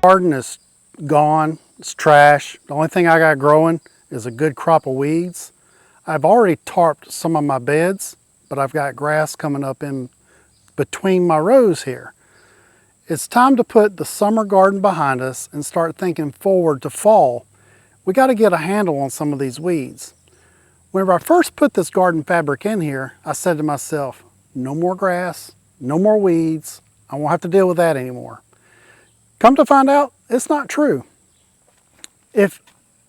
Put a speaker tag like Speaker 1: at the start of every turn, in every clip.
Speaker 1: Garden is gone, it's trash. The only thing I got growing is a good crop of weeds. I've already tarped some of my beds, but I've got grass coming up in between my rows here. It's time to put the summer garden behind us and start thinking forward to fall. We got to get a handle on some of these weeds. Whenever I first put this garden fabric in here, I said to myself, no more grass, no more weeds. I won't have to deal with that anymore. Come to find out, it's not true. If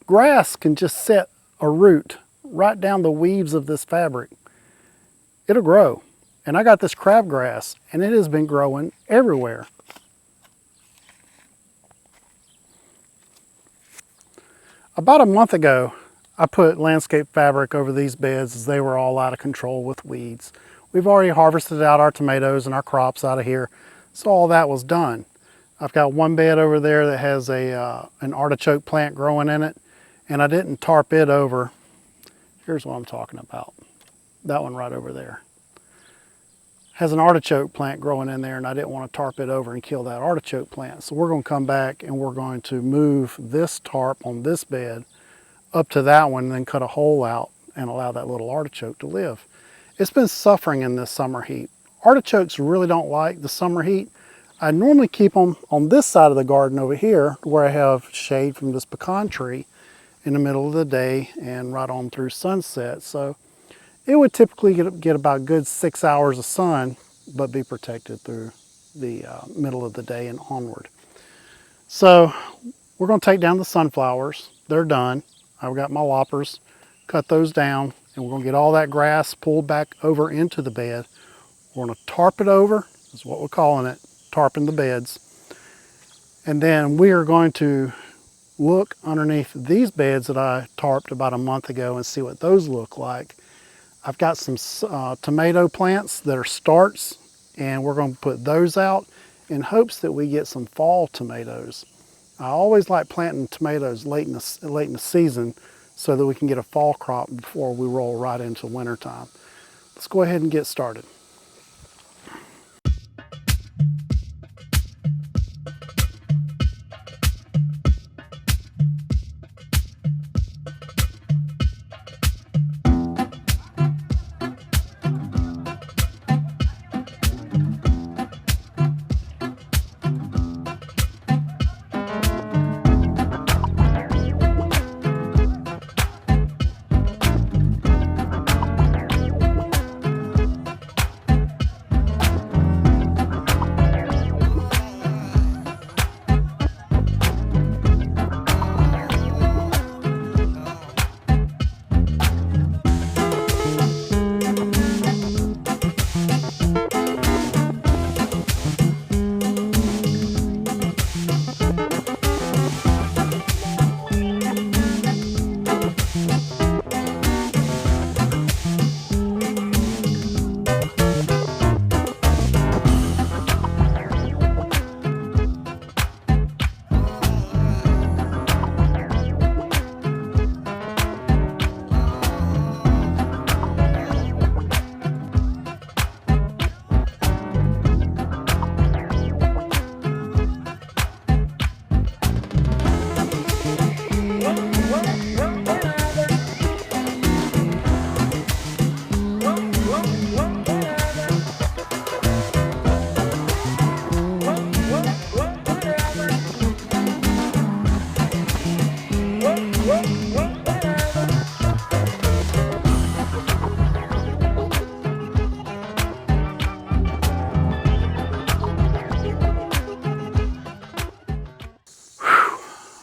Speaker 1: grass can just set a root right down the weaves of this fabric, it'll grow. And I got this crabgrass, and it has been growing everywhere. About a month ago, I put landscape fabric over these beds as they were all out of control with weeds. We've already harvested out our tomatoes and our crops out of here, so all that was done. I've got one bed over there that has an artichoke plant growing in it, and I didn't tarp it over. Here's what I'm talking about. That one right over there has an artichoke plant growing in there, and I didn't want to tarp it over and kill that artichoke plant. So we're going to come back and we're going to move this tarp on this bed up to that one and then cut a hole out and allow that little artichoke to live. It's been suffering in this summer heat. Artichokes really don't like the summer heat. I normally keep them on this side of the garden over here where I have shade from this pecan tree in the middle of the day and right on through sunset. So it would typically get about a good 6 hours of sun, but be protected through the middle of the day and onward. So we're going to take down the sunflowers. They're done. I've got my loppers, cut those down, and we're going to get all that grass pulled back over into the bed. We're going to tarp it over, is what we're calling it, tarping the beds. And then we are going to look underneath these beds that I tarped about a month ago and see what those look like. I've got some tomato plants that are starts, and we're going to put those out in hopes that we get some fall tomatoes. I always like planting tomatoes late in the season so that we can get a fall crop before we roll right into wintertime. Let's go ahead and get started.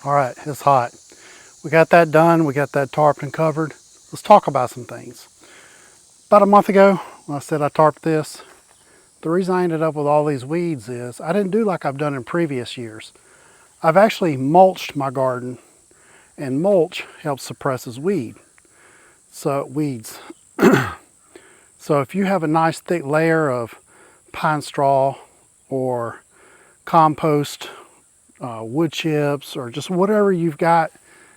Speaker 1: All right, it's hot. We got that done. We got that tarped and covered. Let's talk about some things. About a month ago, when I said I tarped this, the reason I ended up with all these weeds is I didn't do like I've done in previous years. I've actually mulched my garden, and mulch helps suppresses weeds. So if you have a nice thick layer of pine straw or compost, wood chips, or just whatever you've got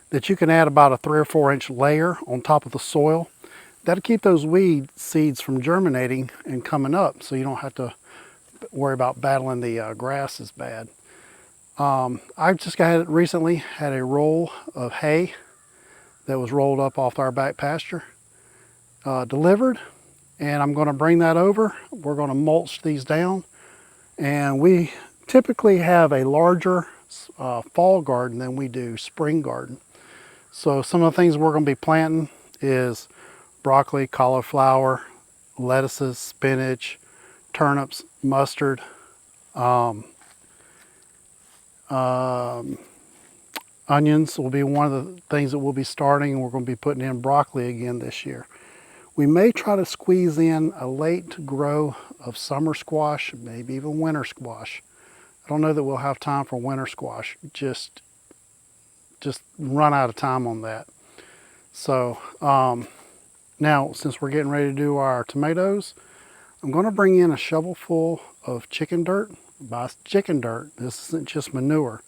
Speaker 1: that you can add about a 3 or 4 inch layer on top of the soil, that'll keep those weed seeds from germinating and coming up, so you don't have to worry about battling the grass as bad. I just recently had a roll of hay that was rolled up off our back pasture delivered, and I'm going to bring that over. We're going to mulch these down, and we typically have a larger fall garden than we do spring garden. So some of the things we're going to be planting is broccoli, cauliflower, lettuces, spinach, turnips, mustard, onions will be one of the things that we'll be starting, and we're going to be putting in broccoli again this year. We may try to squeeze in a late grow of summer squash, maybe even winter squash. I don't know that we'll have time for winter squash. Just run out of time on that. So now, since we're getting ready to do our tomatoes, I'm going to bring in a shovel full of chicken dirt. By chicken dirt, this isn't just manure.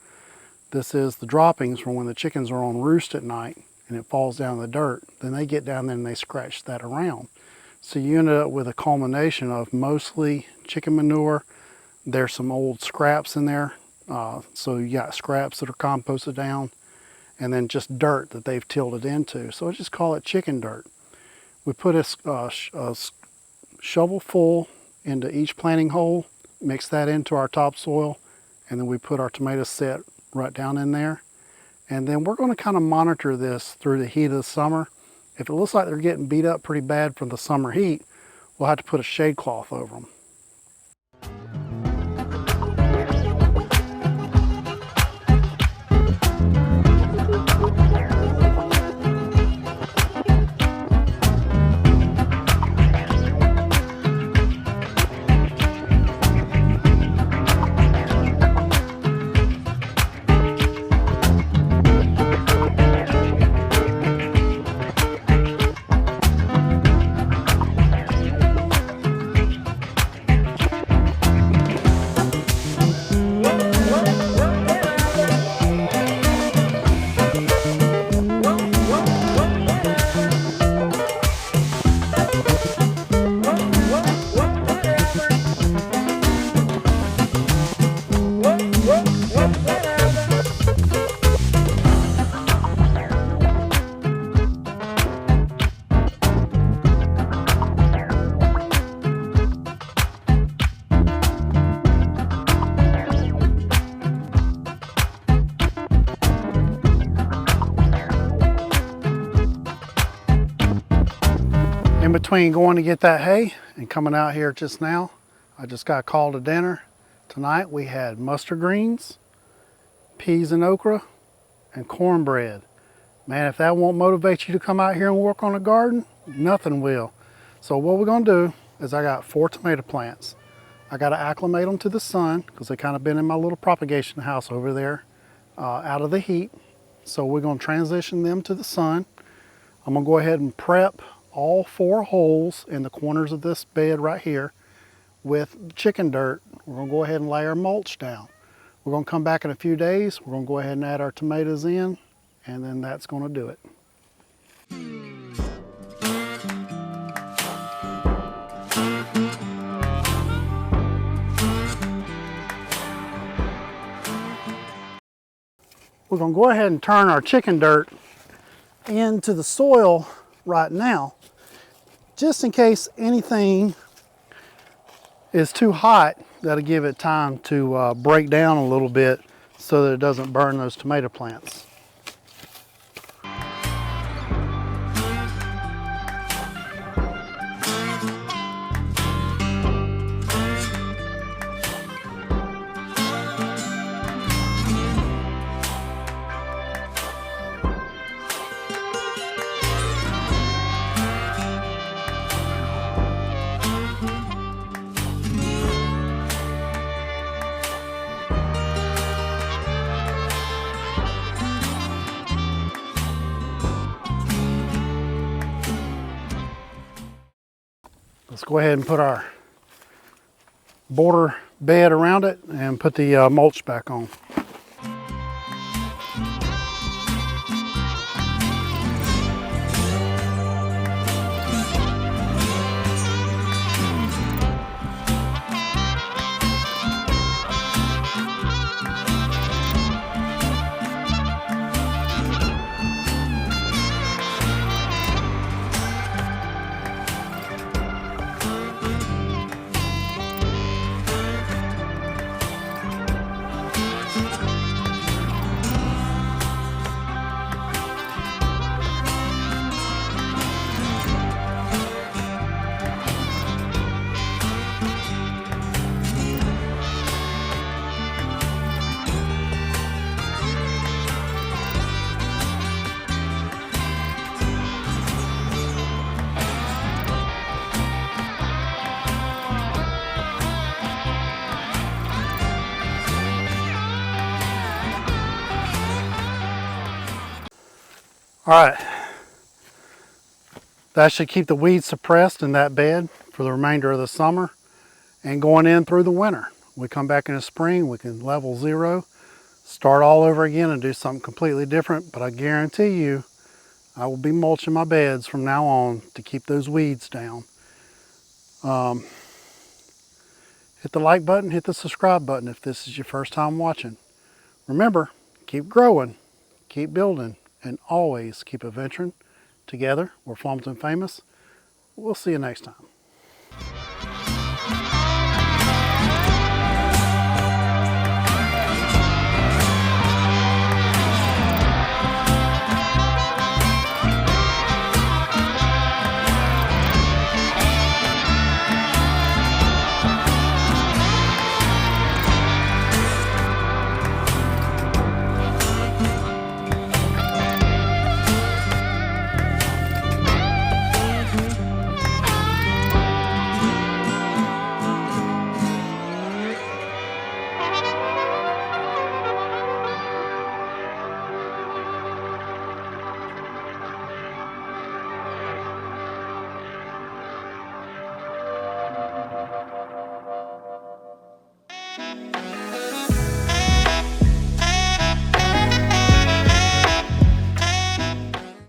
Speaker 1: This is the droppings from when the chickens are on roost at night and it falls down in the dirt. Then they get down there and they scratch that around. So you end up with a culmination of mostly chicken manure. There's some old scraps in there. So you got scraps that are composted down, and then just dirt that they've tilled it into. So I just call it chicken dirt. We put a shovel full into each planting hole, mix that into our topsoil, and then we put our tomato set right down in there. And then we're going to kind of monitor this through the heat of the summer. If it looks like they're getting beat up pretty bad from the summer heat, we'll have to put a shade cloth over them. In between going to get that hay and coming out here just now, I just got called to dinner. Tonight we had mustard greens, peas and okra, and cornbread. Man, if that won't motivate you to come out here and work on a garden, nothing will. So what we're gonna do is I got 4 tomato plants. I gotta acclimate them to the sun because they kind of been in my little propagation house over there out of the heat. So we're gonna transition them to the sun. I'm gonna go ahead and prep all 4 holes in the corners of this bed right here with chicken dirt. We're gonna go ahead and lay our mulch down. We're gonna come back in a few days. We're gonna go ahead and add our tomatoes in, and then that's gonna do it. We're gonna go ahead and turn our chicken dirt into the soil right now, just in case anything is too hot. That'll give it time to break down a little bit so that it doesn't burn those tomato plants. Let's go ahead and put our border bed around it and put the mulch back on. All right, that should keep the weeds suppressed in that bed for the remainder of the summer and going in through the winter. We come back in the spring, we can level zero, start all over again and do something completely different, but I guarantee you I will be mulching my beds from now on to keep those weeds down. Hit the like button, hit the subscribe button if this is your first time watching. Remember, keep growing, keep building, and always keep adventuring. Together, we're Farmington Famous. We'll see you next time.